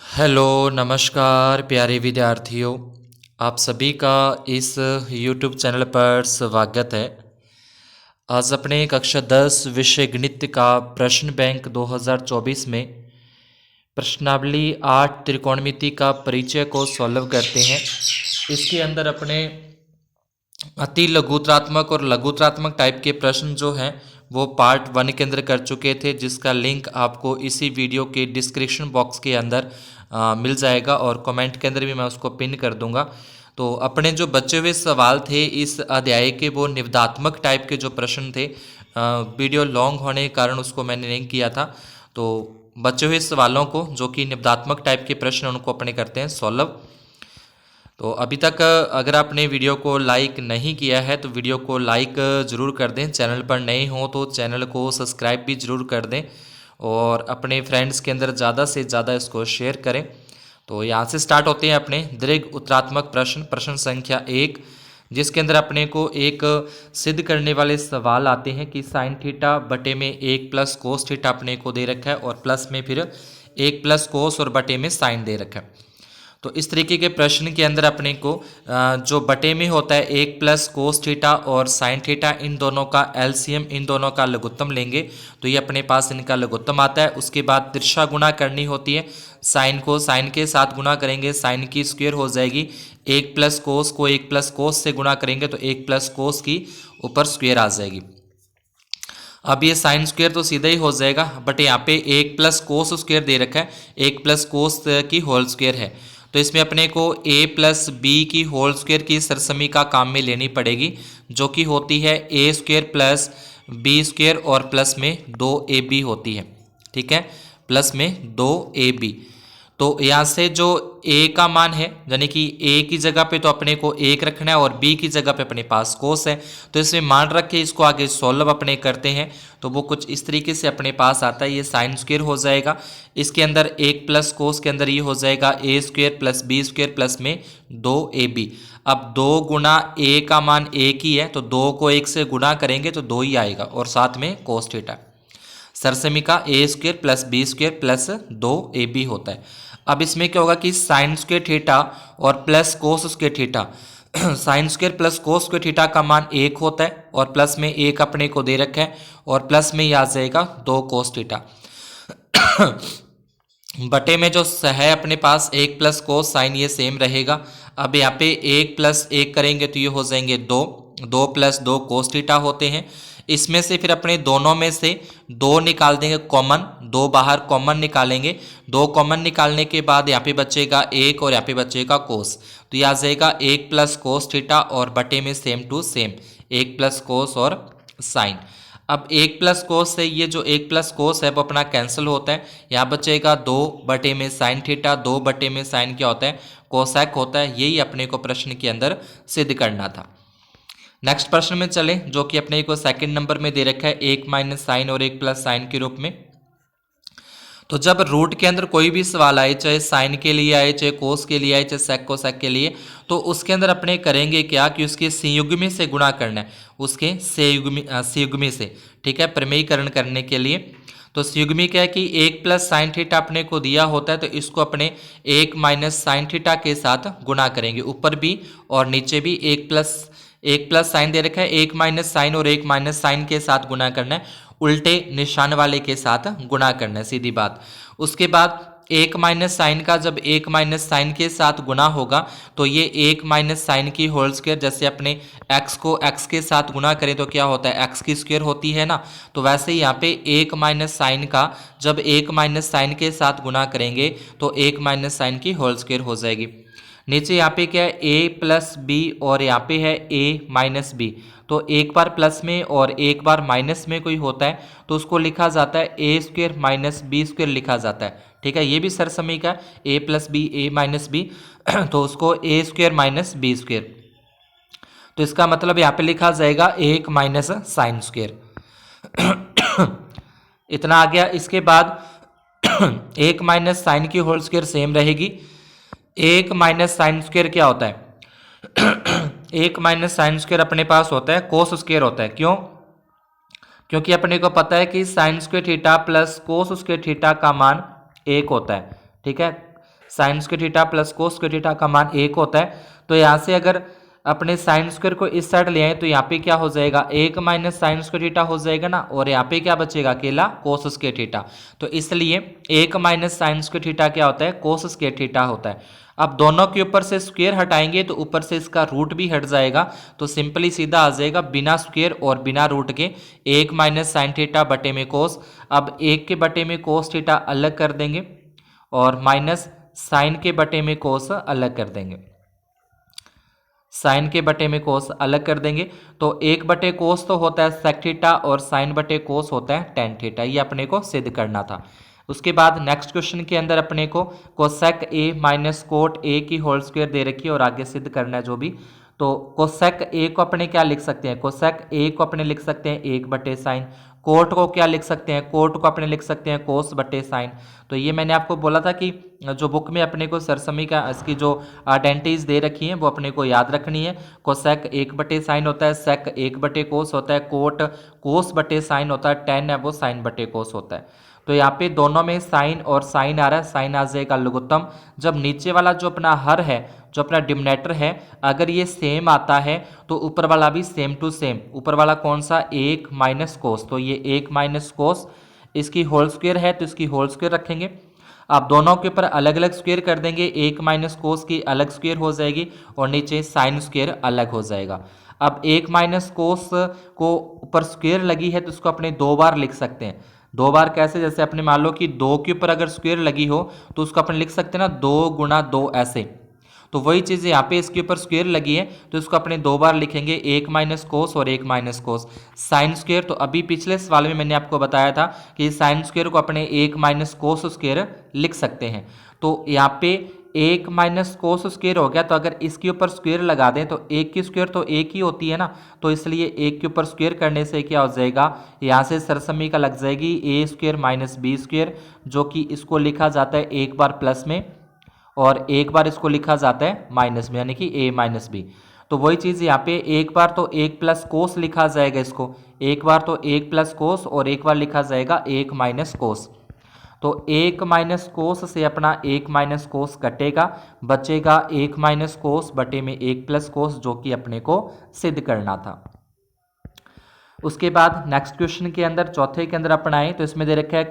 Hello नमस्कार प्यारे विद्यार्थियों। आप सभी का इस यूट्यूब चैनल पर स्वागत है। आज अपने कक्षा 10 विषय गणित का प्रश्न बैंक 2024 में प्रश्नावली 8 त्रिकोणमिति का परिचय को सॉल्व करते हैं। इसके अंदर अपने अति लघुत्रात्मक और लघुत्रात्मक टाइप के प्रश्न जो हैं वो पार्ट 1 के अंदर कर चुके थे, जिसका लिंक आपको इसी वीडियो के डिस्क्रिप्शन बॉक्स के अंदर मिल जाएगा और कमेंट के अंदर भी मैं उसको पिन कर दूंगा। तो अपने जो बचे हुए सवाल थे इस अध्याय के वो निबंधात्मक टाइप के जो प्रश्न थे, वीडियो लॉन्ग होने के कारण उसको मैंने नहीं किया था। तो बचे हुए सवालों को जो कि निबंधात्मक टाइप के प्रश्न उनको अपने करते हैं सॉल्व। तो अभी तक अगर आपने वीडियो को लाइक नहीं किया है तो वीडियो को लाइक ज़रूर कर दें। चैनल पर नए हो तो चैनल को सब्सक्राइब भी ज़रूर कर दें और अपने फ्रेंड्स के अंदर ज़्यादा से ज़्यादा इसको शेयर करें। तो यहाँ से स्टार्ट होते हैं अपने दीर्घ उत्तरात्मक प्रश्न, प्रश्न संख्या 1, जिसके अंदर अपने को एक सिद्ध करने वाले सवाल आते हैं कि साइन थीटा बटे में 1 प्लस कोस थीटा अपने को दे रखा है और प्लस में फिर 1 प्लस कोस और बटे में साइन दे रखा है। तो इस तरीके के प्रश्न के अंदर अपने को जो बटे में होता है 1 प्लस कोस थीटा और साइन थीटा, इन दोनों का एलसीएम, इन दोनों का लघुत्तम लेंगे तो ये अपने पास इनका लघुत्तम आता है। उसके बाद तिरछा गुणा करनी होती है, साइन को साइन के साथ गुणा करेंगे, साइन की स्क्वायर हो जाएगी। 1 प्लस कोस को 1 प्लस कोस से गुणा करेंगे तो 1 प्लस कोस की ऊपर स्क्वायर आ जाएगी। अब ये साइन स्क्वायर तो सीधा ही हो जाएगा, बट यहाँ पे 1 प्लस कोस स्क्वायर दे रखा है, 1 प्लस कोस की होल स्क्वायर है। तो इसमें अपने को a प्लस बी की होल स्क्वायर की सरसमी का काम में लेनी पड़ेगी, जो कि होती है a square plus B square और प्लस में 2ab होती है। ठीक है, प्लस में 2ab। तो यहाँ से जो a का मान है, यानी कि a की जगह पे तो अपने को 1 रखना है और b की जगह पे अपने पास कोस है, तो इसमें मान रख के इसको आगे सॉल्व अपने करते हैं तो वो कुछ इस तरीके से अपने पास आता है। ये साइन स्क्वायर हो जाएगा, इसके अंदर 1 प्लस कोस के अंदर ये हो जाएगा a square plus B square plus में 2ab। अब 2 गुना a का मान 1 ही है तो 2 को 1 से गुणा करेंगे तो 2 ही आएगा और साथ में कोस थीटा। सरसमी का a square plus B square plus 2ab होता है। अब इसमें क्या होगा कि साइन स्क्वायर थीटा और plus cos square theta, sine square plus cos square theta का मान 1 होता है और प्लस में 1 अपने को दे रखा है और प्लस में आ जाएगा 2 कोस थीटा। बटे में जो है अपने पास 1 प्लस कोस साइन, ये सेम रहेगा। अब यहाँ पे 1 प्लस 1 करेंगे तो ये हो जाएंगे 2, 2 प्लस 2 कोस थीटा होते हैं। इसमें से फिर अपने दोनों में से 2 निकाल देंगे कॉमन, 2 बाहर कॉमन निकालेंगे। 2 कॉमन निकालने के बाद यहाँ पे बचेगा 1 और यहाँ पे बचेगा कोस, तो ये आ जाएगा 1 प्लस कोस थीटा और बटे में same to same 1 plus cos और साइन। अब 1 प्लस कोस से ये जो 1 प्लस कोस है वो अपना कैंसिल होता है, यहाँ बचेगा 2 बटे में साइन थीटा, 2 बटे में साइन क्या होता है, कोसैक होता है। यही अपने को प्रश्न के अंदर सिद्ध करना था। नेक्स्ट प्रश्न में चले, जो कि अपने को सेकंड नंबर में दे रखा है 1 माइनस साइन और 1 प्लस साइन के रूप में। तो जब रूट के अंदर कोई भी सवाल आए, चाहे साइन के लिए आए, चाहे कोस के लिए आए, चाहे सेक कोसेक के लिए, तो उसके अंदर अपने करेंगे क्या कि उसके संयुग्मी से गुणा करना है, उसके संयुग्मी से। ठीक है, प्रमेयीकरण करने के लिए तो संयुग्मी क्या है कि 1 प्लस साइन थीटा अपने को दिया होता है तो इसको अपने 1 माइनस साइन थीटा के साथ गुणा करेंगे, ऊपर भी और नीचे भी 1 प्लस साइन दे रखा है, 1 माइनस साइन और 1 माइनस साइन के साथ गुणा करना है, उल्टे निशान वाले के साथ गुणा करना है, सीधी बात। उसके बाद 1 माइनस साइन का जब 1 माइनस साइन के साथ गुणा होगा तो ये 1 माइनस साइन की होल स्क्वायर, जैसे अपने x को x के साथ गुणा करें तो क्या होता है, x की स्क्वायर होती है ना, तो वैसे ही यहाँ पे 1 माइनस साइन का जब 1 माइनस साइन के साथ गुणा करेंगे तो 1 माइनस साइन की होल स्क्वायर हो जाएगी। नीचे यहाँ पे क्या है a प्लस बी और यहाँ पे है a माइनस बी, तो एक बार प्लस में और एक बार माइनस में कोई होता है तो उसको लिखा जाता है a square minus B square लिखा जाता है। ठीक है, ये भी सरसमी का a plus B a minus B, तो उसको a square minus B square, तो इसका मतलब यहाँ पे लिखा जाएगा 1 माइनस साइन स्क्वायर। इतना आ गया। इसके बाद 1 माइनस साइन की होल स्क्वायर सेम रहेगी। 1 माइनस साइन स्क्वायर क्या होता है, 1 माइनस साइन स्क्वायर अपने पास होता है कोस स्क्वायर होता है। क्यों? क्योंकि अपने को पता है कि sine square theta plus cos square theta का मान 1 होता है। ठीक है, sign square theta plus cos square theta का मान 1 होता है। तो यहाँ से अगर अपने साइन स्क्वायर को इस साइड ले आए तो यहाँ पे क्या हो जाएगा, 1 माइनस साइन स्क्वायर थीटा हो जाएगा ना, और यहाँ पे क्या बचेगा, अकेला कोस स्क्वायर थीटा। तो इसलिए 1 माइनस साइन स्क्वायर थीटा क्या होता है, कोस स्क्वायर थीटा होता है। अब दोनों के ऊपर से स्क्वायर हटाएंगे तो ऊपर से इसका रूट भी हट जाएगा, तो सिंपली सीधा आ जाएगा बिना स्क्वायर और बिना रूट के 1 माइनस साइन थीटा बटे में कोस। अब 1 के बटे में कोस थीटा अलग कर देंगे और माइनस साइन के बटे में कोस अलग कर देंगे, साइन के बटे में कोस अलग कर देंगे। तो 1 बटे कोस तो होता है सेक थीटा और साइन बटे कोस होता है टेन थीटा। ये अपने को सिद्ध करना था। उसके बाद नेक्स्ट क्वेश्चन के अंदर अपने को cosec A minus cot A की होल स्क्वायर दे रखी है और आगे सिद्ध करना है जो भी। तो कोसेक ए को अपने क्या लिख सकते हैं, कोसेक ए को अपने लिख सकते हैं 1 बटे साइन। कोट को क्या लिख सकते हैं, कोट को अपने लिख सकते हैं कोस बटे साइन। तो ये मैंने आपको बोला था कि जो बुक में अपने को सरसमी का इसकी जो आइडेंटिटीज दे रखी हैं वो अपने को याद रखनी है। कोसेक 1 बटे साइन होता है, सेक 1 बटे कोस होता है, कोट कोस बटे साइन होता है, टेन है वो साइन बटे कोस होता है। तो यहाँ पे दोनों में साइन और साइन आ रहा है, साइन आ जाएगा लघुत्तम। जब नीचे वाला जो अपना हर है, जो अपना डिनोमिनेटर है, अगर ये सेम आता है तो ऊपर वाला भी सेम टू सेम। ऊपर वाला कौन सा, 1 माइनस कोस, तो ये 1 माइनस कोस इसकी होल स्क्वायर है तो इसकी होल स्क्वायर रखेंगे। अब दोनों के ऊपर अलग अलग स्क्वायर कर देंगे, 1 माइनस कोस की अलग स्क्वायर हो जाएगी और नीचे साइन स्क्वायर अलग हो जाएगा। अब 1 माइनस कोस को ऊपर स्क्वायर लगी है तो इसको अपने 2 बार लिख सकते हैं। 2 बार कैसे, जैसे अपने मान लो कि 2 के ऊपर अगर स्क्वायर लगी हो तो उसको अपन लिख सकते हैं ना 2 गुणा 2 ऐसे। तो वही चीज़ यहाँ पे इसके ऊपर स्क्वायर लगी है तो इसको अपने 2 बार लिखेंगे, 1 माइनस कोस और 1 माइनस कोस साइन स्क्वायर। तो अभी पिछले सवाल में मैंने आपको बताया था कि साइन स्क्वायर को अपने 1 माइनस कोस स्क्वायर लिख सकते हैं। तो यहाँ पे 1 माइनस कोस स्क्वायर हो गया, तो अगर इसके ऊपर स्क्वायर लगा दें तो 1 की स्क्वायर तो 1 ही होती है ना, तो इसलिए 1 के ऊपर स्क्वायर करने से क्या हो जाएगा, यहाँ से सरसमी का लग जाएगी ए स्क्वायर माइनस बी स्क्वायर, जो कि इसको लिखा जाता है एक बार प्लस में और एक बार इसको लिखा जाता है माइनस में, यानी कि ए माइनस बी। तो वही चीज़ यहाँ पे एक बार तो 1 प्लस कोस लिखा जाएगा, इसको एक बार तो 1 प्लस कोस और एक बार लिखा जाएगा 1 माइनस कोस। तो 1 माइनस कोस से अपना 1 माइनस कोस कटेगा, बचेगा 1 माइनस कोस बटे में 1 प्लस कोस, जो कि अपने को सिद्ध करना था। उसके बाद नेक्स्ट क्वेश्चन के अंदर चौथे के अंदर अपन आए तो इसमें दे रखा है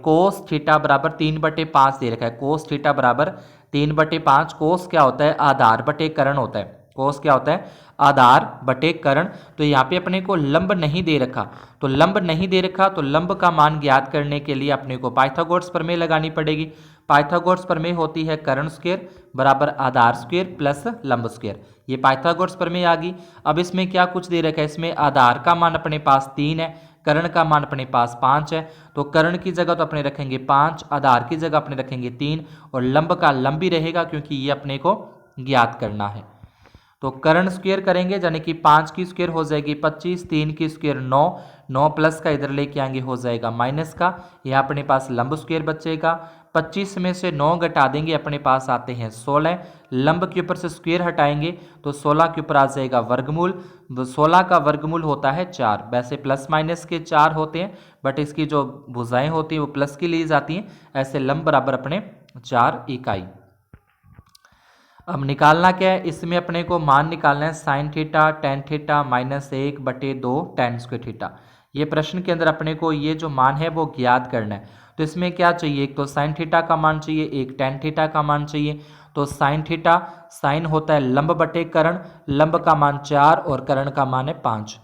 कोस थीटा बराबर 3/5 दे रखा है। कोस थीटा बराबर 3/5। कोस क्या होता है, आधार बटे करण होता है। कोस क्या होता है, आधार बटे करण। तो यहाँ पे अपने को लंब नहीं दे रखा, तो लंब नहीं दे रखा तो लंब का मान ज्ञात करने के लिए अपने को पाइथागोरस प्रमेय लगानी पड़ेगी। पाइथागोरस प्रमेय होती है करण स्क्वायर बराबर आधार स्क्वायर प्लस लंब स्क्वायर। ये पाइथागोरस प्रमेय आ गई। अब इसमें क्या कुछ दे रखा है, इसमें आधार का मान अपने पास 3 है, कर्ण का मान अपने पास 5 है। तो कर्ण की जगह तो अपने रखेंगे 5, आधार की जगह अपने रखेंगे 3 और लंब का लंब ही रहेगा क्योंकि ये अपने को ज्ञात करना है। तो कर्ण स्क्वायर करेंगे यानी कि 5 की स्क्वायर हो जाएगी 25, 3 की स्क्वायर 9, 9 प्लस का इधर लेके आएंगे हो जाएगा माइनस का। यहाँ अपने पास लंब स्क्वायर बचेगा। 25 में से 9 घटा देंगे, अपने पास आते हैं 16। लंब के ऊपर से स्क्वायर हटाएंगे तो 16 के ऊपर आ जाएगा वर्गमूल। 16 का वर्गमूल होता है 4। वैसे प्लस माइनस के 4 होते हैं बट इसकी जो भुजाएं होती हैं वो प्लस की ली जाती हैं। ऐसे लंब बराबर अपने 4 इकाई। अब निकालना क्या है, इसमें अपने को मान निकालना है sine theta tan theta -1/2 ten square theta. ये प्रश्न के अंदर अपने को ये जो मान है वो ज्ञात करना है। तो इसमें क्या चाहिए, एक तो साइन थीटा का मान चाहिए, एक टेन थीटा का मान चाहिए। तो साइन थीटा, साइन होता है लंब बटे कर्ण, लंब का मान 4 और कर्ण का मान है 5।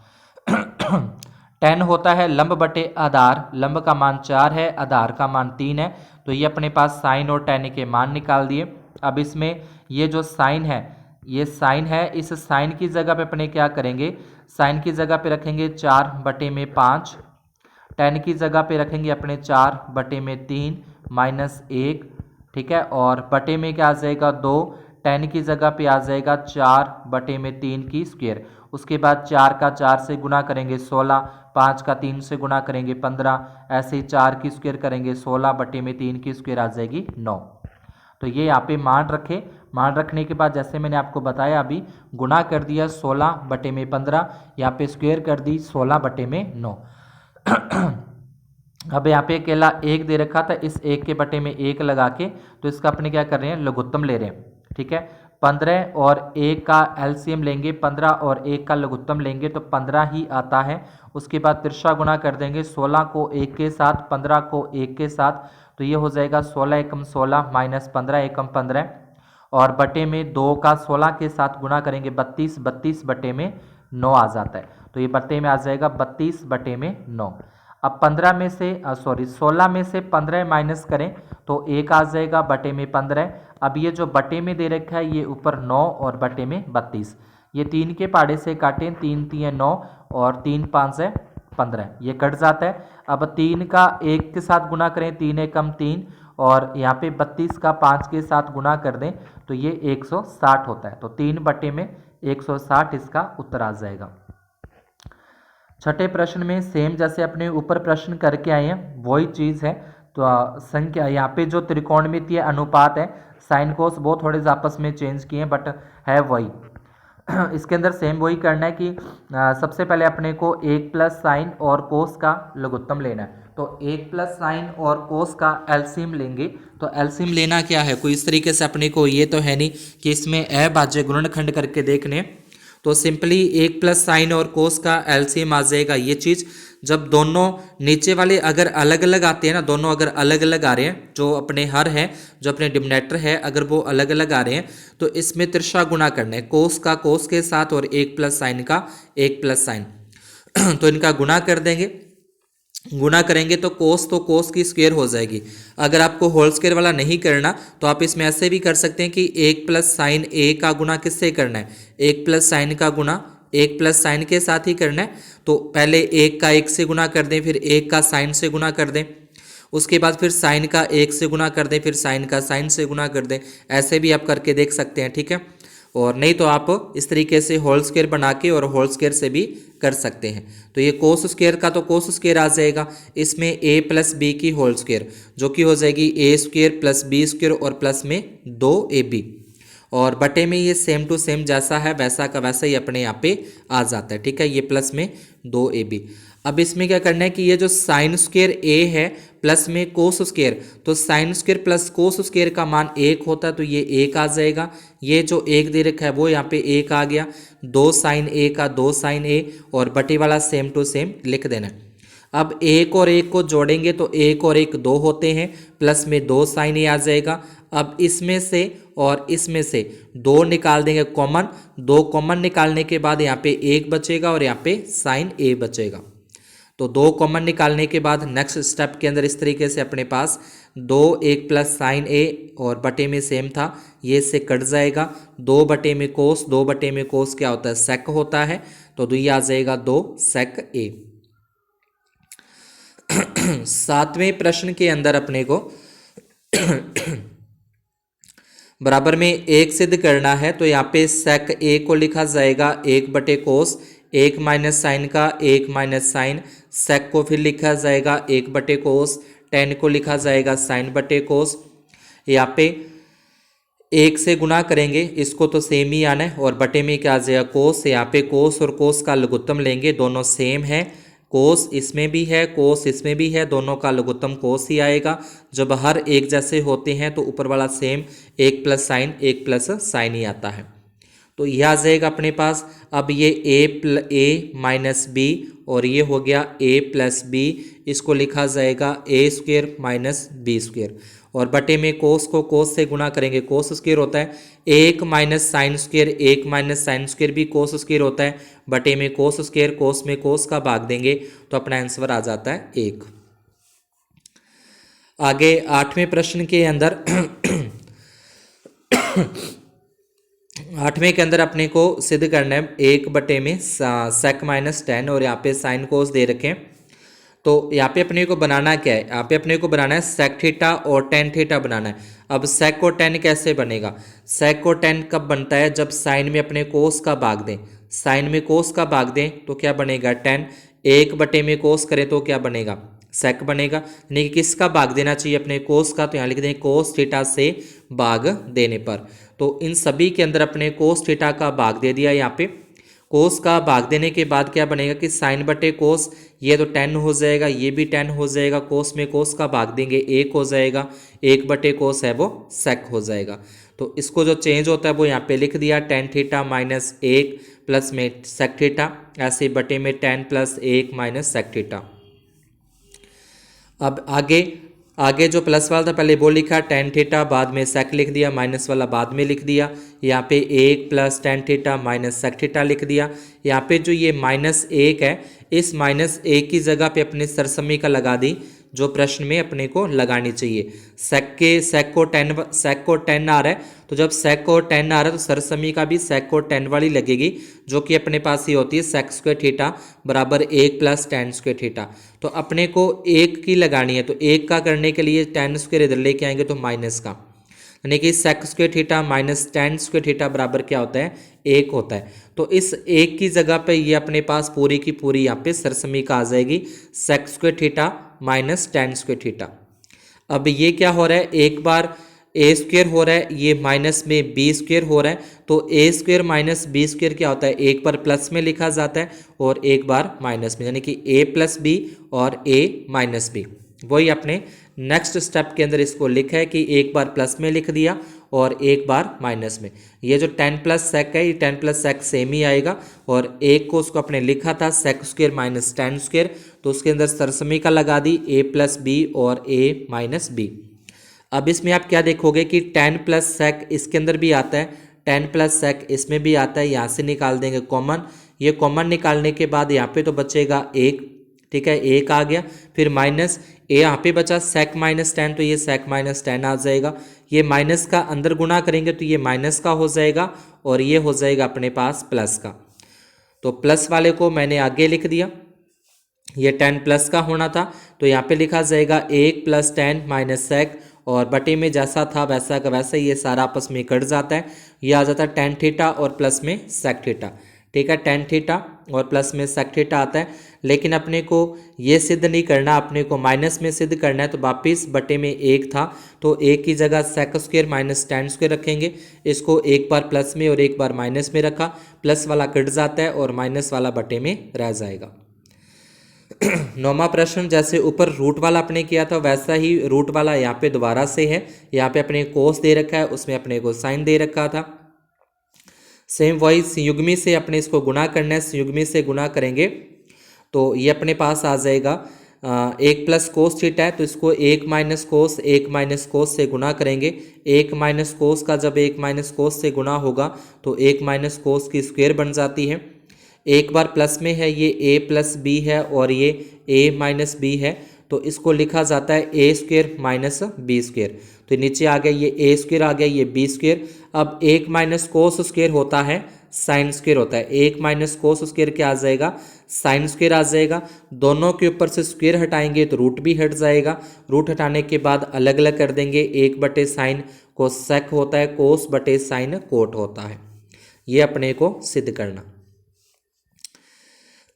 टेन होता है लंब बटे आधार, लंब का मान 4 है, आधार का मान 3 है। तो ये अपने पास साइन और टेन के मान निकाल दिए। अब इसमें ये जो साइन है, ये साइन है, इस साइन की जगह पे अपने क्या करेंगे, साइन की जगह पे रखेंगे 4/5, टेन की जगह पे रखेंगे अपने 4/3 -1, ठीक है। और बटे में क्या आ जाएगा 2, टेन की जगह पे आ जाएगा 4/3 की स्क्वायर। उसके बाद 4 का 4 से गुना करेंगे 16, 5 का 3 से गुना करेंगे 15, ऐसे ही 4 की स्क्वायर करेंगे 16/3 की स्क्वायर आ जाएगी 9। तो ये यहाँ पे मान रखे, मान रखने के बाद जैसे मैंने आपको बताया अभी गुना कर दिया 16/15, यहाँ पे स्क्वायर कर दी 16/9। अब यहाँ पे अकेला एक दे रखा था, इस एक के बटे में एक लगा के तो इसका अपने क्या कर रहे हैं, लघुत्तम ले रहे हैं। ठीक है, 15 और 1 का एलसीएम लेंगे, 15 और 1 का लघुत्तम लेंगे तो 15 ही आता है। उसके बाद तिरछा गुणा कर देंगे, 16 को 1 के साथ, 15 को 1 के साथ, तो ये हो जाएगा 16 एकम 16 माइनस 15 एकम 15, और बटे में 2 का 16 के साथ गुणा करेंगे 32, 32 बटे में 9 आ जाता है, तो ये बटे में आ जाएगा 32 बटे में 9। अब 15 में से 16 में से 15 माइनस करें तो 1 आ जाएगा बटे में 15। अब ये जो बटे में दे रखा है ये ऊपर 9 और बटे में 32, ये 3 के पाड़े से काटें, 3 3 9 और 3 5 है 15, ये कट जाता है। अब 3 का 1 के साथ गुणा करें, 3 एकम 3, और यहाँ पे 32 का 5 के साथ गुणा कर दें तो ये 160 होता है, तो 3 बटे में 160 इसका उत्तर आ जाएगा। छठे प्रश्न में सेम जैसे अपने ऊपर प्रश्न करके आए हैं वही चीज़ है, तो संख्या यहाँ पे जो त्रिकोणमितीय अनुपात है साइन कोस वो थोड़े से आपस में चेंज किए हैं बट है वही। इसके अंदर सेम वही करना है कि सबसे पहले अपने को 1 प्लस साइन और कोस का लघुत्तम लेना है, तो 1 प्लस साइन और कोस का एलसीएम लेंगे। तो एलसीएम लेना क्या है, कोई इस तरीके से अपने को ये तो है नहीं कि इसमें अभाज्य गुणनखंड करके देखने, तो सिंपली 1 प्लस साइन और कोस का एलसीएम आ जाएगा। ये चीज़ जब दोनों नीचे वाले अगर अलग अलग आते हैं ना, दोनों अगर अलग अलग आ रहे हैं, जो अपने हर है जो अपने डिनोमिनेटर है अगर वो अलग अलग आ रहे हैं तो इसमें तिरछा गुणा करना है, कोस का कोस के साथ और 1 प्लस साइन का 1 प्लस साइन तो इनका गुणा कर देंगे, गुणा करेंगे तो कोस की स्क्वायर हो जाएगी। अगर आपको होल स्क्वायर वाला नहीं करना तो आप इसमें ऐसे भी कर सकते हैं कि 1 प्लस साइन ए का गुणा किससे करना है, 1 प्लस साइन का गुणा 1 प्लस साइन के साथ ही करना है। तो पहले 1 का 1 से गुणा कर दें, फिर 1 का साइन से गुणा कर दें, उसके बाद फिर साइन का 1 से गुणा कर दें, फिर साइन का साइन से गुणा कर दें। ऐसे भी आप करके देख सकते हैं, ठीक है। और नहीं तो आप इस तरीके से होल स्क्वायर बना के और होल स्क्वायर से भी कर सकते हैं। तो ये कोस स्क्वायर का तो कोस स्क्वायर आ जाएगा, इसमें a प्लस बी की होल स्क्वायर जो कि हो जाएगी a square plus B square और प्लस में 2ab, और बटे में ये सेम टू सेम जैसा है वैसा का वैसा ही अपने यहाँ पे आ जाता है, ठीक है। ये प्लस में 2ab। अब इसमें क्या करना है कि ये जो साइन स्क्वायर a है प्लस में कोस स्क्वायर, तो sign square plus cos square का मान 1 होता है तो ये 1 आ जाएगा। ये जो 1 दे रखा है वो यहाँ पे 1 आ गया, 2 साइन a का 2 साइन a, और बटे वाला सेम टू सेम लिख देना। अब 1 और 1 को जोड़ेंगे तो 1 और 1 2 होते हैं, प्लस में 2 साइन a आ जाएगा। अब इसमें से और इसमें से 2 निकाल देंगे कॉमन, 2 कॉमन निकालने के बाद यहाँ पे 1 बचेगा और यहाँ पे साइन a बचेगा। तो 2 कॉमन निकालने के बाद नेक्स्ट स्टेप के अंदर इस तरीके से अपने पास 2 1 प्लस साइन a और बटे में सेम था ये से कट जाएगा, 2 बटे में कोस, 2 बटे में कोस क्या होता है, सेक होता है, तो ये आ जाएगा 2 सेक a। सातवें प्रश्न के अंदर अपने को बराबर में 1 सिद्ध करना है, तो यहाँ पे सेक a को लिखा जाएगा 1 बटे कोस, 1 माइनस साइन का 1 माइनस साइन, सेक को फिर लिखा जाएगा 1 बटे कोस, टेन को लिखा जाएगा साइन बटे कोस। यहाँ पे 1 से गुणा करेंगे, इसको तो सेम ही आना है, और बटे में क्या आ जाएगा कोस। यहाँ पे कोस और कोस का लघुत्तम लेंगे, दोनों सेम है, कोस इसमें भी है कोस इसमें भी है, दोनों का लघुत्तम कोस ही आएगा। जब हर एक जैसे होते हैं तो ऊपर वाला same 1 plus sign 1 plus sign ही आता है, तो यह आ जाएगा अपने पास। अब ये a माइनस बी और ये हो गया a प्लस बी, इसको लिखा जाएगा a square minus B square, और बटे में कोस को कोस से गुणा करेंगे, कोस स्क्वायर होता है 1 minus sine square, 1 minus sine square भी कोस स्क्वायर होता है, बटे में कोस स्क्वायर, कोस में कोस का भाग देंगे तो अपना आंसर आ जाता है 1। आगे 8वें प्रश्न के अंदर 8वें के अंदर अपने को सिद्ध करना है 1 बटे में सेक माइनस 10, और यहाँ पे साइन कोस दे रखें। तो यहाँ पे अपने को बनाना क्या है, यहाँ पे अपने को बनाना है सेक थीटा और टेन थीटा बनाना है। अब सेक और टेन कैसे बनेगा, सेक और टेन कब बनता है, जब साइन में अपने कोस का भाग दें, साइन में कोस का भाग दें तो क्या बनेगा टेन, 1 बटे में कोस करें तो क्या बनेगा सेक बनेगा। यानी कि किसका भाग देना चाहिए अपने कोस का, तो यहाँ लिख दें कोस थीटा से भाग देने पर। तो इन सभी के अंदर अपने कोस थीटा का भाग दे दिया, यहाँ पे कोस का भाग देने के बाद क्या बनेगा कि साइन बटे कोस, ये तो 10 हो जाएगा, ये भी 10 हो जाएगा, कोस में कोस का भाग देंगे 1 हो जाएगा, 1 बटे कोस है वो सेक हो जाएगा। तो इसको जो चेंज होता है वो यहाँ पे लिख दिया, टेन थीटा माइनस 1 प्लस में सेक थीटा, ऐसे बटे में 10 प्लस 1 माइनस सेक थीटा। अब आगे आगे जो प्लस वाला था पहले वो लिखा टेन थीटा, बाद में सेक लिख दिया, माइनस वाला बाद में लिख दिया, यहाँ पे 1 plus tan theta minus sec theta लिख दिया। यहाँ पे जो ये -1 है, इस -1 की जगह पे अपने सरसमी का लगा दी जो प्रश्न में अपने को लगानी चाहिए। सेक को 10 आ रहा है, तो जब सेक को 10 आ रहा है तो सरसमी का भी सेक को 10 वाली लगेगी, जो कि अपने पास ही होती है सेक स्क्वायर थीटा बराबर 1 प्लस टेन स्क्वायर थीटा। तो अपने को 1 की लगानी है, तो 1 का करने के लिए टेन स्क्वायर इधर लेके आएंगे तो माइनस का, यानी कि sec square theta minus tan square theta बराबर क्या होता है, 1 होता है। तो इस 1 की जगह पे ये अपने पास पूरी की पूरी यहाँ पे सरसमी का आ जाएगी sec square theta minus tan square theta. अब ये क्या हो रहा है, एक बार ए स्क्वायर हो रहा है, ये माइनस में बी स्क्वायर हो रहा है, तो ए स्क्वायर माइनस बी स्क्वायर क्या होता है, एक बार प्लस में लिखा जाता है और एक बार माइनस में, यानी कि ए प्लस बी और ए माइनस बी। वही अपने नेक्स्ट स्टेप के अंदर इसको लिखा है कि एक बार प्लस में लिख दिया और एक बार माइनस में। ये जो 10 प्लस सेक है, ये 10 प्लस सेक सेम ही आएगा, और एक को उसको अपने लिखा था sec square minus tan square, तो उसके अंदर सरसमी का लगा दी ए प्लस बी और ए माइनस बी। अब इसमें आप क्या देखोगे कि 10 प्लस सेक इसके अंदर भी आता है, 10 प्लस सेक इसमें भी आता है, यहाँ से निकाल देंगे कॉमन। ये कॉमन निकालने के बाद यहाँ पे तो बचेगा 1, ठीक है, 1 आ गया, फिर माइनस ए यहाँ पे बचा सेक माइनस 10, तो ये सेक माइनस 10 आ जाएगा। ये माइनस का अंदर गुणा करेंगे तो ये माइनस का हो जाएगा और ये हो जाएगा अपने पास प्लस का। तो प्लस वाले को मैंने आगे लिख दिया, ये 10 प्लस का होना था तो यहाँ पे लिखा जाएगा 1 प्लस 10 माइनस सेक, और बटे में जैसा था वैसा का वैसा ये सारा आपस में कट जाता है, ये आ जाता है टेन थीटा और प्लस में सेक थीटा, ठीक है, टेन थीटा और प्लस में सेक थीटा आता है। लेकिन अपने को ये सिद्ध नहीं करना, अपने को माइनस में सिद्ध करना है, तो वापिस बटे में 1 था तो 1 की जगह sec square minus tan square रखेंगे, इसको एक बार प्लस में और एक बार माइनस में रखा, प्लस वाला कट जाता है और माइनस वाला बटे में रह जाएगा। 9वां प्रश्न, जैसे ऊपर रूट वाला अपने किया था वैसा ही रूट वाला यहाँ पे दोबारा से है, यहाँ पे अपने कोस दे रखा है, उसमें अपने को साइन दे रखा था, सेम वही संयुग्मी से अपने इसको गुणा करना है, संयुग्मी से गुणा करेंगे तो ये अपने पास आ जाएगा 1 प्लस कोस थीटा है, तो इसको 1 माइनस कोस से गुणा करेंगे। 1 माइनस कोस का जब 1 माइनस कोस से गुणा होगा तो 1 माइनस कोस की स्क्वायर बन जाती है। एक बार प्लस में है, ये ए प्लस बी है और ये ए माइनस बी है, तो इसको लिखा जाता है ए स्क्वायर माइनस बी स्क्वायर। तो नीचे आ गया ये ए स्क्वायर आ गया, ये बी स्क्वायर। अब 1 माइनस कोस स्क्वायर होता है साइन स्क्वायर होता है, 1 माइनस कोस स्क्वायर क्या आ जाएगा, साइन स्क्वायर आ जाएगा। दोनों के ऊपर से स्क्वायर हटाएंगे तो रूट भी हट जाएगा, रूट हटाने के बाद अलग अलग कर देंगे, 1 बटे साइन कोसेक होता है, कोस बटे साइन कोट होता है। ये अपने को सिद्ध करना।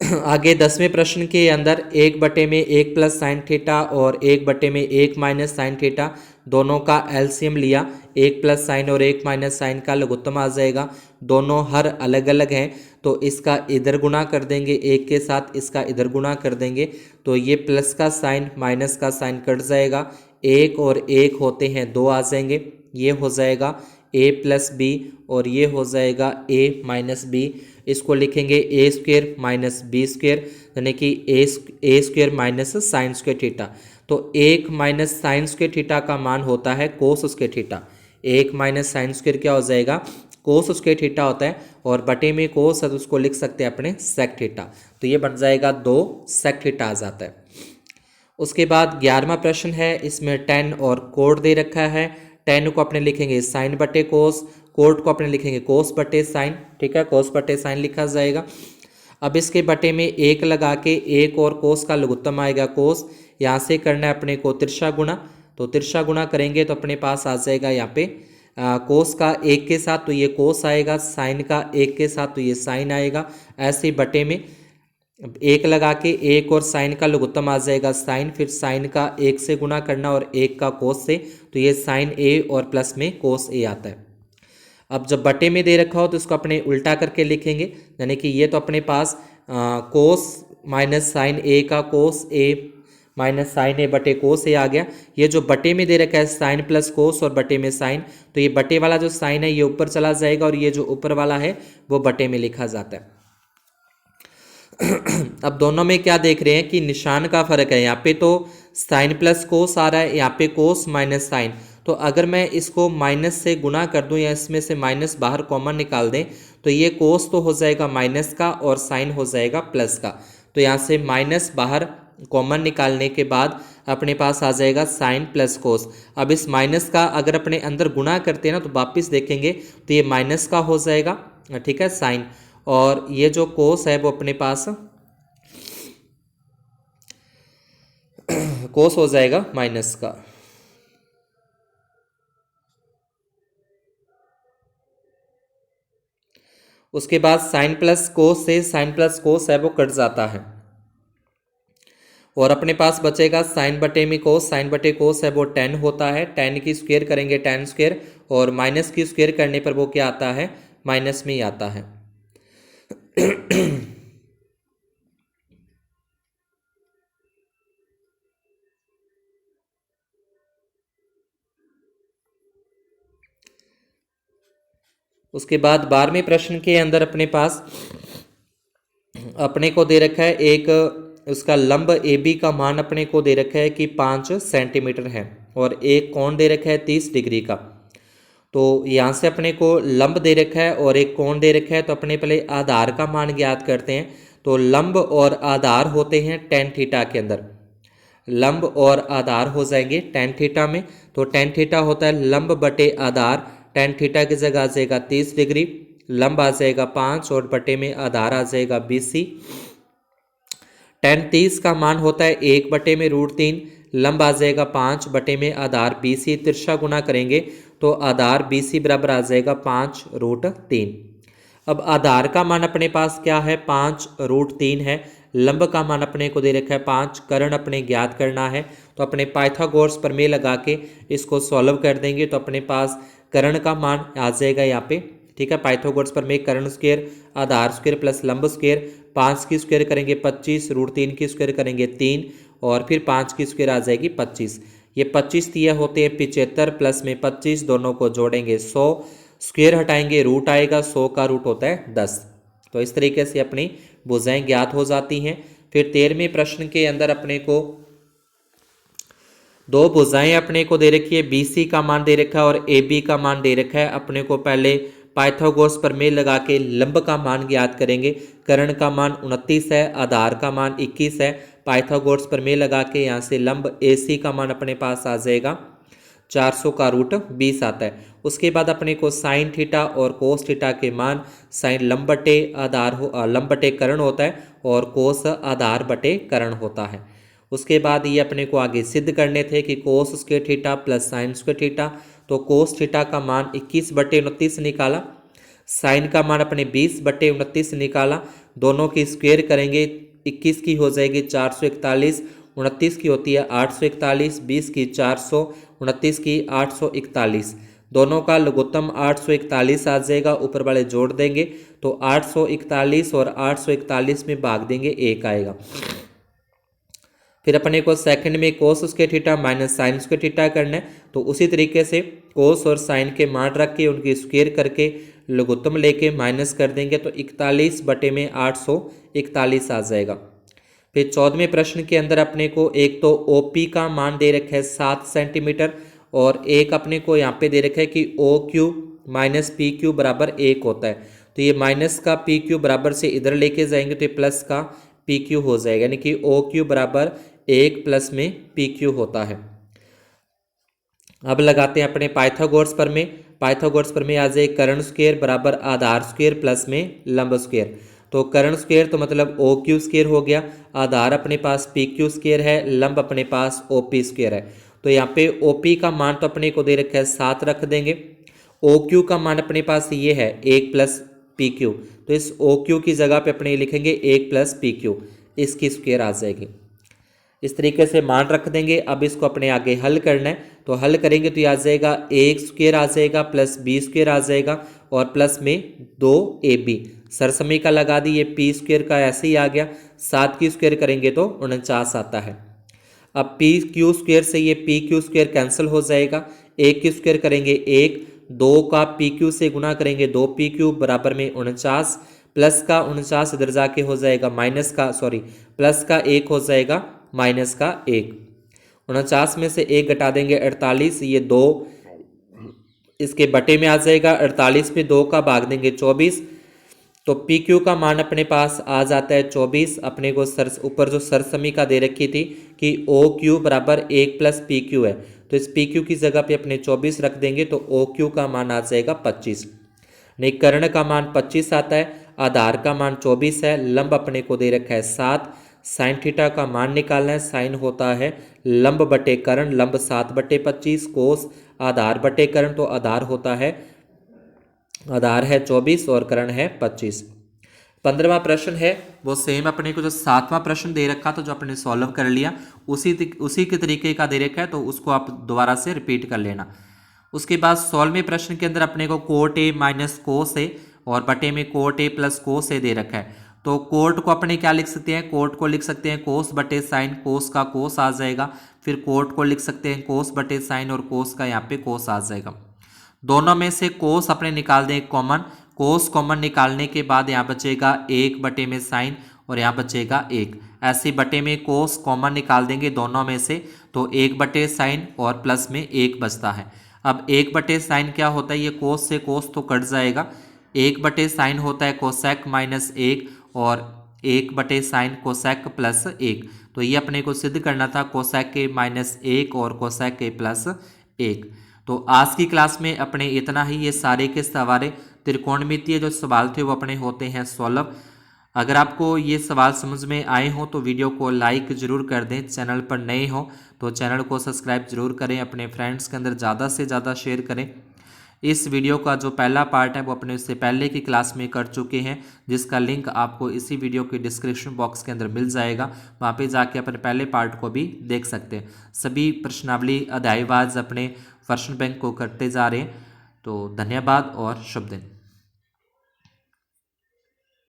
आगे 10वें प्रश्न के अंदर 1 बटे में 1 प्लस साइन थीटा और 1 बटे में 1 माइनस साइन थीटा दोनों का एलसीएम लिया, 1 प्लस साइन और 1 माइनस साइन का लघुत्तम आ जाएगा। दोनों हर अलग अलग हैं तो इसका इधर गुणा कर देंगे, 1 के साथ इसका इधर गुणा कर देंगे, तो ये प्लस का साइन माइनस का साइन कट जाएगा, 1 और 1 होते हैं 2 आ जाएंगे, ये हो जाएगा a प्लस बी और ये हो जाएगा a माइनस बी। इसको लिखेंगे A square minus B square, यानी कि A square minus sine square theta. तो 1 माइनस साइन स्क्वायर थीटा का मान होता है कोस square theta, 1 minus sine square क्या हो जाएगा, कोस स्क्वायर थीटा होता है, और बटे में कोस है तो उसको लिख सकते हैं अपने सेक थीटा, तो ये बन जाएगा 2 सेक थीटा आ जाता है। उसके बाद 11वां प्रश्न है, इसमें 10 और कोट दे रखा है। 10 को अपने लिखेंगे साइन बटे कोस, कोट को अपने लिखेंगे कोस बटे साइन, ठीक है, कोस बटे साइन लिखा जाएगा। अब इसके बटे में 1 लगा के 1 और कोस का लघुत्तम आएगा कोस, यहाँ से करना है अपने को तिरछा गुणा, तो तिरछा गुणा करेंगे तो अपने पास आ जाएगा यहाँ पे कोस का 1 के साथ तो ये कोस आएगा, साइन का 1 के साथ तो ये साइन आएगा, ऐसे बटे में 1 लगा के 1 और साइन का लघुत्तम आ जाएगा साइन, फिर साइन का 1 से गुणा करना और 1 का कोस से, तो ये साइन ए और प्लस में कोस ए आता है। अब जब बटे में दे रखा हो तो इसको अपने उल्टा करके लिखेंगे, यानी कि ये तो अपने पास कोस माइनस साइन ए का कोस ए माइनस साइन ए बटे कोस ए आ गया। ये जो बटे में दे रखा है साइन प्लस कोस और बटे में साइन, तो ये बटे वाला जो साइन है ये ऊपर चला जाएगा और ये जो ऊपर वाला है वो बटे में लिखा जाता है। अब दोनों में क्या देख रहे हैं कि निशान का फर्क है। यहाँ पे तो साइन प्लस कोस आ रहा है, यहाँ पे कोस माइनस साइन। तो अगर मैं इसको माइनस से गुना कर दूं या इसमें से माइनस बाहर कॉमन निकाल दें तो ये कोस तो हो जाएगा माइनस का और साइन हो जाएगा प्लस का। तो यहाँ से माइनस बाहर कॉमन निकालने के बाद अपने पास आ जाएगा साइन प्लस कोस। अब इस माइनस का अगर अपने अंदर गुना करते हैं ना तो वापिस देखेंगे तो ये माइनस का हो जाएगा, ठीक है, साइन, और ये जो कोस है वो अपने पास कोस हो जाएगा माइनस का। उसके बाद साइन प्लस कोस से साइन प्लस कोस है वो कट जाता है और अपने पास बचेगा साइन बटे में कोस। साइन बटे कोस है वो 10 होता है, 10 की स्क्वायर करेंगे 10 स्क्वायर, और माइनस की स्क्वायर करने पर वो क्या आता है, माइनस में ही आता है। उसके बाद 12वें प्रश्न के अंदर अपने पास अपने को दे रखा है एक उसका लंब ए बी का मान अपने को दे रखा है कि 5 सेंटीमीटर है और एक कोण दे रखा है 30 डिग्री का। तो यहाँ से अपने को लंब दे रखा है और एक कोण दे रखा है, तो अपने पहले आधार का मान ज्ञात करते हैं। तो लंब और आधार होते हैं टेन थीटा के अंदर, लंब और आधार हो जाएंगे टेन थीटा में। तो टेन थीटा होता है लंब बटे आधार, टेन थीटा की जगह आ जाएगा 30 डिग्री, लंब आ जाएगा 5 और बटे में आधार आ जाएगा 20। टेन 30 का मान होता है 1 बटे में √3, लंब आ जाएगा 5 बटे में आधार 20, तिरछा गुना करेंगे तो आधार 20 बराबर आ जाएगा 5√3। अब आधार का मान अपने पास क्या है, 5√3 है। लंब का मान अपने को दे रखा है 5, कर्ण अपने ज्ञात करना है। तो अपने पाइथागोरस प्रमेय लगा के इसको सॉल्व कर देंगे तो अपने पास कर्ण का मान आ जाएगा यहाँ पे, ठीक है। पाइथागोरस प्रमेय कर्ण स्क्वायर आधार स्क्वायर प्लस लंब स्क्वायर, 5 की स्क्वायर करेंगे 25, √3 की स्क्वायर करेंगे 3 और फिर 5 की स्क्वायर आ जाएगी 25। ये 25 दिए होते हैं 75 प्लस में 25, दोनों को जोड़ेंगे 100, स्क्वायर हटाएंगे रूट आएगा, 100 का रूट होता है 10। तो इस तरीके से अपनी भुजाएं ज्ञात हो जाती हैं। फिर 13वें प्रश्न के अंदर अपने को दो भुजाएं अपने को दे रखी है, BC का मान दे रखा है और AB का मान दे रखा है। अपने को पहले पाइथागोरस प्रमेय लगा के लंब का मान ज्ञात करेंगे। कर्ण का मान 29 है, आधार का मान 21 है। पाइथागोरस प्रमेय लगा के यहाँ से लंब AC का मान अपने पास आ जाएगा 400 का √20 आता है। उसके बाद अपने को साइन थीटा और कोस थीटा के मान, साइन लंब बटे आधार लंब बटे कर्ण होता है और कोस आधार बटे कर्ण होता है। उसके बाद ये अपने को आगे सिद्ध करने थे कि कोस square theta plus sign square theta. तो कोस थीटा का मान 21 बटे 29 निकाला, साइन का मान अपने 20 बटे 29 निकाला, दोनों की स्क्वायर करेंगे, 21 की हो जाएगी 441, 29 की होती है 841, 20 की 400, 29 की 841, दोनों का लघुत्तम 841 आ जाएगा। ऊपर वाले जोड़ देंगे तो 841 और 841 में भाग देंगे 1 आएगा। फिर अपने को सेकंड में कोस square theta minus sine square theta करना है। तो उसी तरीके से कोस और साइन के मान रख के उनकी स्क्वायर करके लघुत्तम लेके माइनस कर देंगे तो 41 बटे में 841 आ जाएगा। फिर 14वें प्रश्न के अंदर अपने को एक तो OP का मान दे रखा है 7 सेंटीमीटर और एक अपने को यहाँ पे दे रखा है कि OQ माइनस PQ बराबर 1 होता है। तो ये माइनस का PQ बराबर से इधर लेके जाएंगे तो ये प्लस का PQ हो जाएगा, यानी कि OQ बराबर 1 प्लस में PQ होता है। अब लगाते हैं अपने पाइथागोरस प्रमेय। पाइथागोरस प्रमेय आ जाए कर्ण स्क्वायर बराबर आधार स्क्वायर प्लस में लंब स्क्वायर। तो कर्ण स्क्वायर तो मतलब OQ स्क्वायर हो गया, आधार अपने पास PQ स्क्वायर है, लंब अपने पास OP स्क्वायर है। तो यहाँ पे OP का मान तो अपने को दे रखा है 7 रख देंगे, OQ का मान अपने पास ये है 1 प्लस PQ, तो इस OQ की जगह पे अपने लिखेंगे 1 प्लस PQ, इसकी स्क्वायर आ जाएगी। इस तरीके से मान रख देंगे। अब इसको अपने आगे हल करना है, तो हल करेंगे तो ये आ जाएगा 1 स्क्वायर आ जाएगा प्लस B स्क्वायर आ जाएगा और प्लस में 2ab। सरसमीका लगा दी, ये पी स्क्वायर का ऐसे ही आ गया, 7 की स्क्वायर करेंगे तो 49 आता है। अब पी क्यू स्क्वायर से ये पी क्यू स्क्वायर कैंसिल हो जाएगा, 1 की स्क्वायर करेंगे 1, 2 का पी क्यू से गुना करेंगे 2 पी क्यू बराबर में 49, प्लस का 49 इधर जाके हो जाएगा माइनस का, सॉरी प्लस का 1 हो जाएगा माइनस का 1। 49 में से 1 घटा देंगे 48, ये 2 इसके बटे में आ जाएगा, 48 में 2 का भाग देंगे 24, तो पी क्यू का मान अपने पास आ जाता है 24। अपने को ऊपर जो सरसमीका दे रखी थी कि ओ क्यू बराबर 1 प्लस पी क्यू है, तो इस पी क्यू की जगह पे अपने 24 रख देंगे, तो ओ क्यू का मान आ जाएगा 25। कर्ण का मान 25 आता है, आधार का मान 24 है, लंब अपने को दे रखा है 7, साइन थीटा का मान निकालना है, साइन होता है लंब बटे कर्ण, लंब 7/25, कोस आधार बटे कर्ण, तो आधार होता है, आधार है 24 और कर्ण है 25। 15वां प्रश्न है वो सेम अपने को जो 7वां प्रश्न दे रखा था जो अपने सॉल्व कर लिया उसी के तरीके का दे रखा है, तो उसको आप दोबारा से रिपीट कर लेना। उसके बाद 16वें प्रश्न के अंदर अपने को कोट ए माइनस कोस ए और बटे में कोट ए प्लस कोस ए दे रखा है, तो कोट को अपने क्या लिख सकते हैं, कोट को लिख सकते हैं कोस बटे साइन, कोस का कोस आ जाएगा, फिर कोट को लिख सकते हैं कोस बटे साइन और कोस का यहाँ पे कोस आ जाएगा। दोनों में से कोस अपने निकाल दें कॉमन, कोस कॉमन निकालने के बाद यहाँ बचेगा 1 बटे में साइन और यहाँ बचेगा 1, ऐसे बटे में कोस कॉमन निकाल देंगे दोनों में से, तो 1 बटे साइन और प्लस में 1 बचता है। अब 1 बटे साइन क्या होता है, ये कोस से कोस तो कट जाएगा, 1 बटे साइन होता है कोसेक माइनस 1 और 1 बटे साइन कोसेक प्लस 1, तो ये अपने को सिद्ध करना था कोसेक के माइनस 1 और कोसेक के प्लस 1। तो आज की क्लास में अपने इतना ही, ये सारे के सवारे त्रिकोणमितीय जो सवाल थे वो अपने होते हैं सॉल्व। अगर आपको ये सवाल समझ में आए हो तो वीडियो को लाइक ज़रूर कर दें, चैनल पर नए हो तो चैनल को सब्सक्राइब जरूर करें, अपने फ्रेंड्स के अंदर ज़्यादा से ज़्यादा शेयर करें। इस वीडियो का जो पहला पार्ट है वो अपने इससे पहले की क्लास में कर चुके हैं, जिसका लिंक आपको इसी वीडियो के डिस्क्रिप्शन बॉक्स के अंदर मिल जाएगा, वहाँ पे जाके अपने पहले पार्ट को भी देख सकते हैं। सभी प्रश्नावली अध्यायवाज अपने प्रश्न बैंक को करते जा रहे हैं। तो धन्यवाद और शुभ दिन।